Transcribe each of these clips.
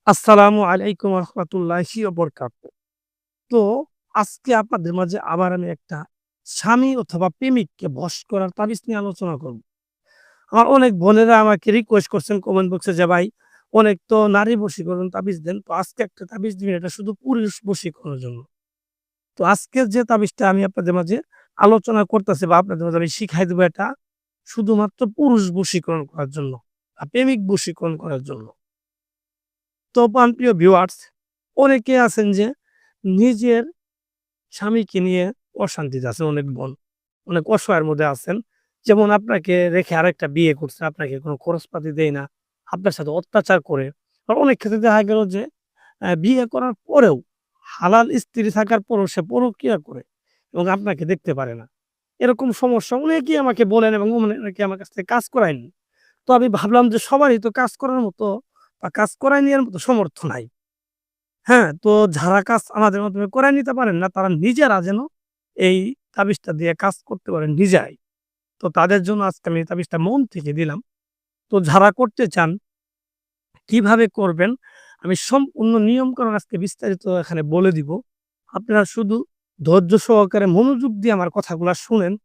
আসসালামু আলাইকুম রহমতুল্লাহি ওয়া বারাকাতুহু। তো আজকে আপনাদের মাঝে আবার আমি একটা স্বামী অথবা প্রেমিককে বশ করার তাবিজ নিয়ে আলোচনা করব। আমার অনেক বোনেরা আমাকে রিকোয়েস্ট করছেন কমেন্ট বক্সে যে ভাই অনেক তো নারী বশীকরণ তাবিজ দেন। তো আজকে একটা তাবিজ দিবেন এটা শুধু পুরুষ বশীকরণের জন্য। তো আজকের যে তাবিজটা আমি আপনাদের মাঝে আলোচনা করতেছি বা আপনাদের মাঝে আমি শিখাই দেব এটা শুধুমাত্র পুরুষ বশীকরণ করার জন্য। প্রেমিক বশীকরণ করার জন্য। তো প্রিয় ভিউয়ার্স অনেকে আছেন যে নিজের স্বামীকে নিয়ে অশান্তিতে আছেন অনেক বোন। অনেক অসহায়ের মধ্যে আছেন। যেমন আপনাকে রেখে আরেকটা বিয়ে করছে, আপনাকে কোনো খরচপাতি দেয় না। আপনার সাথে অত্যাচার করে। আর অনেক ক্ষেত্রে দেখা গেল যে বিয়ে করার পরেও হালাল স্ত্রী থাকার পরেও সে পরক্রিয়া করে এবং আপনাকে দেখতে পারে না। এরকম সমস্যা অনেকেই আমাকে বলেন এবং অনেকে আমার কাছ থেকে কাজ করায় নেন। তো আমি ভাবলাম যে সবারই তো কাজ করার মতো বা কাজ করায় নেওয়ার মতো সমর্থ নাই। হ্যাঁ, তো যারা কাজ আমাদের মাধ্যমে করায় নিতে পারেন না, তারা নিজেরা যেন এই তাবিজটা দিয়ে কাজ করতে পারেন নিজেরাই। তো তাদের জন্য আজকে আমি এই তাবিজটা মন থেকে দিলাম। তো যারা করতে চান, কিভাবে করবেন? আমি সম্পূর্ণ নিয়মকানুন আজকে বিস্তারিত এখানে বলে দিব। আপনারা শুধু ধৈর্য সহকারে মনোযোগ দিয়ে আমার কথাগুলা শুনেন।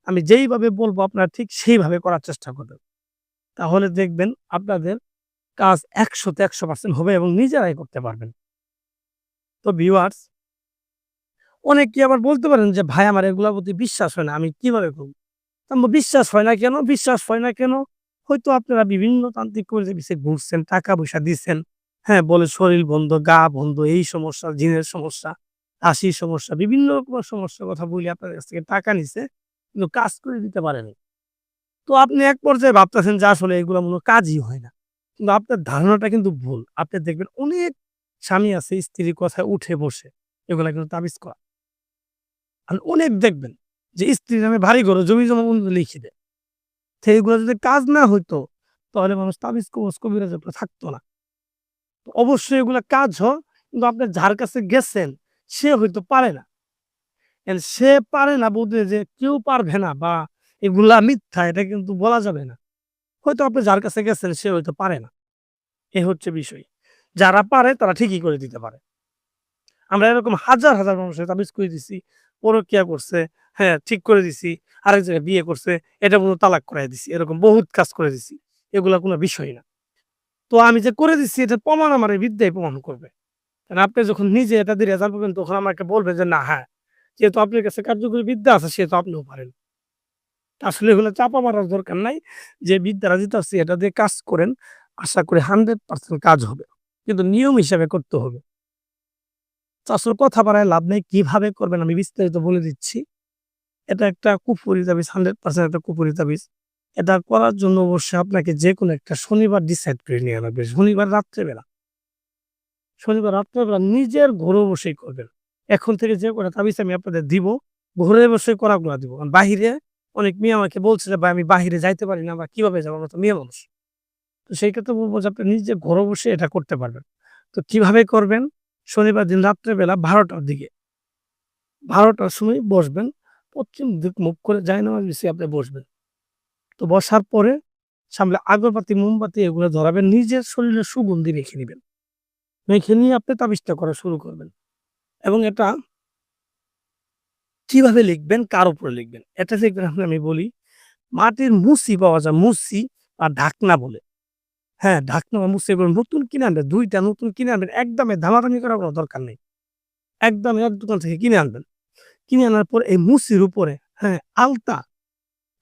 আমি যেইভাবে বলবো আপনারা ঠিক সেইভাবে করার চেষ্টা করবেন। তাহলে দেখবেন আপনাদের কাজ ১০০ তে ১০০% হবে এবং নিজেরাই করতে পারবেন। তো ভিউয়ার্স অনেকে আবার বলতে পারেন যে, "ভাই আমার এগুলার প্রতি বিশ্বাস হয় না। আমি কিভাবে করব?" বিশ্বাস হয় না কেন? বিশ্বাস হয় না কেন? হয়তো আপনারা বিভিন্ন তান্ত্রিক কবিরাজের পিছে ঘুরছেন, টাকা-পয়সা দিছেন। হ্যাঁ, বলে শরীর বন্ধ, গা বন্ধ, এই সমস্যা, জিনের সমস্যা, হাসির সমস্যা, বিভিন্ন রকমের সমস্যার কথা বলে আপনাদের কাছ থেকে টাকা নিছে, কিন্তু কাজ করে দিতে পারেনি। তো আপনি এক পর্যায়ে ভাবতেছেন যে আসলে এগুলা মনে হয় কাজই হয় না। কিন্তু আপনার ধারণাটা কিন্তু ভুল। আপনি দেখবেন অনেক স্বামী আছে স্ত্রীর কথায় উঠে বসে। এগুলা কিন্তু তাবিজ করা। আর অনেক দেখবেন যে স্ত্রীর নামে ভারী ঘর জমি-জমা পর্যন্ত লিখে দেয়। তো এগুলো যদি কাজ না হইতো, তাহলে মানুষ তাবিজ কবজ কবিরাজের উপরে থাকতো না। তো অবশ্যই এগুলা কাজ হয়, কিন্তু আপনি যার কাছে গেছেন, সে হয়তো পারে না। সে পারে না বলতে যে কেউ পারবে না বা এগুলা মিথ্যা এটা কিন্তু বলা যাবে না। হয়তো আপনি যার কাছে গেছেন সে হয়তো পারে না। এ হচ্ছে বিষয়। যারা পারে তারা ঠিকই করে দিতে পারে। আমরা এরকম হাজার, হাজার মানুষের তাবিজ করে দিছি, পরক্রিয়া করছে, হ্যাঁ, ঠিক করে দিছি, আরেক জায়গায় বিয়ে করছে, এটা বলল তালাক করায় দিছি। এরকম বহুত কাজ করে দিছি। এগুলা কোনো বিষয় না। তো আমি যে করে দিচ্ছি এটার প্রমাণ আমার এই বিদ্যাই প্রমাণ করবে। কারণ আপনি যখন নিজে এটা দিয়ে রেজাল্ট পাবেন তখন আমাকে বলবে যে, "না, হ্যাঁ, যেহেতু আপনার কাছে কার্যকরী বিদ্যা আছে সেহেতু আপনিও পারেন।" আসলে এগুলো চাপা মারার দরকার নাই। যে বিদ্যাটা দিতাছি এটা দিয়ে কাজ করেন। আশা করি 100% কাজ হবে। কিন্তু নিয়ম হিসাবে করতে হবে। তো আসলে কথা বাড়ায় লাভ নেই। কিভাবে করবেন আমি বিস্তারিত বলে দিচ্ছি। এটা একটা কুফরি তাবিজ 100% একটা কুফরি তাবিজ। এটা করার জন্য অবশ্যই আপনাকে যেকোনো একটা শনিবার ডিসাইড করে নেয়া লাগবে। শনিবার রাত্রেবেলা নিজের ঘরে বসেই করবেন। এখন থেকে যে কটা তাবিজ আমি আপনাদের দিব, ঘরে বসে করাগুলা দিব। কারণ বাহিরে অনেক মেয়ে আমাকে বলছে যে, "ভাই আমি বাহিরে যাইতে পারি না বা কিভাবে যাবো? আমরা তো মেয়ে মানুষ।" তো সেই ক্ষেত্রে বলব যে আপনি নিজে ঘরে বসে এটা করতে পারবেন। তো কিভাবে করবেন? শনিবার দিন রাত্রেবেলা ১২ টার দিকে ১২ টার সময় বসবেন। পশ্চিম দিক মুখ করে জায়নামাজ বিছিয়ে আপনি বসবেন। তো বসার পরে সামনে আগরবাতি, মোমবাতি এগুলো ধরাবেন। নিজের শরীরে সুগন্ধি রেখে নিবেন। রেখে নিয়ে আপনি তাবিজটা করা শুরু করবেন। এবং এটা কিভাবে লিখবেন, কার উপরে লিখবেন? এটা লিখবেন আপনি আমি বলি, মাটির মুসি পাওয়া যায়, মুসি আর ঢাকনা বলে। হ্যাঁ, ঢাকনা বা মুসি এগুলো নতুন কিনে আনবেন। ২ টা নতুন কিনে আনবেন। একদমে দামাদামি করার কোনো দরকার নেই। একদম এক দোকান থেকে কিনে আনবেন। কিনে আনার পর এই মুসির উপরে হ্যাঁ, আলতা,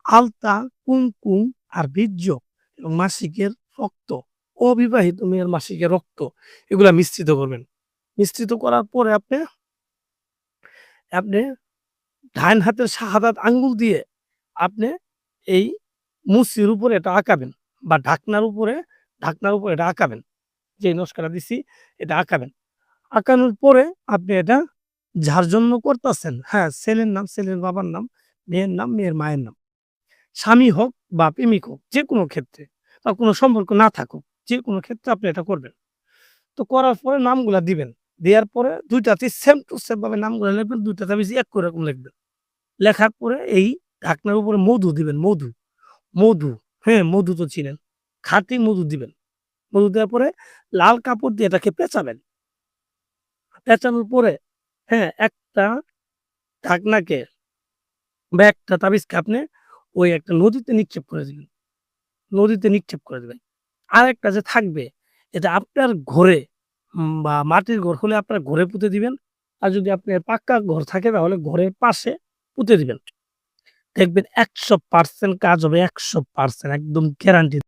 আলতা, কুমকুম আর বীর্য এবং মাসিকের রক্ত, অবিবাহিত মেয়ের মাসিকের রক্ত এগুলা মিশ্রিত করবেন। মিশ্রিত করার পরে আপনি ডাইন হাতের শাহাদাত আঙ্গুল দিয়ে আপনি এই মুসির উপরে এটা আঁকাবেন বা ঢাকনার উপরে এটা আঁকাবেন। যে নকশাটা দিছি এটা আঁকাবেন। আঁকানোর পরে আপনি এটা যার জন্য করতাছেন, হ্যাঁ, ছেলের নাম, ছেলের বাবার নাম, মেয়ের নাম, মেয়ের মায়ের নাম। স্বামী হোক বা প্রেমিক হোক যেকোনো ক্ষেত্রে বা কোনো সম্পর্ক না থাকুক, যেকোনো ক্ষেত্রে আপনি এটা করবেন। তো করার পরে নামগুলা দিবেন। দেয়ার পরে ২ টাতেই সেম টু সেম ভাবে নামগুলা লিখবেন, ২ টা তাবিজ এক করে এরকম লিখবেন। লেখার পরে এই ঢাকনার উপরে মধু দিবেন, মধু, মধু, হ্যাঁ, মধু তো চিনেন। খাঁটি মধু দিবেন। মধু দেওয়ার পরে লাল কাপড় দিয়ে এটাকে পেঁচাবেন। পেঁচানোর পরে হ্যাঁ, একটা ঢাকনাকে বা একটা তাবিজকে আপনি ওই একটা নদীতে নিক্ষেপ করে দিবেন। নদীতে নিক্ষেপ করে দিবেন। আরেকটা যে থাকবে এটা আপনার ঘরে বা মাটির ঘর হলে আপনার ঘরে পুঁতে দিবেন। আর যদি আপনার পাক্কা ঘর থাকে তাহলে ঘরের পাশে পুঁতে দিবেন। দেখবেন ১০০% কাজ হবে, ১০০% একদম গ্যারান্টি।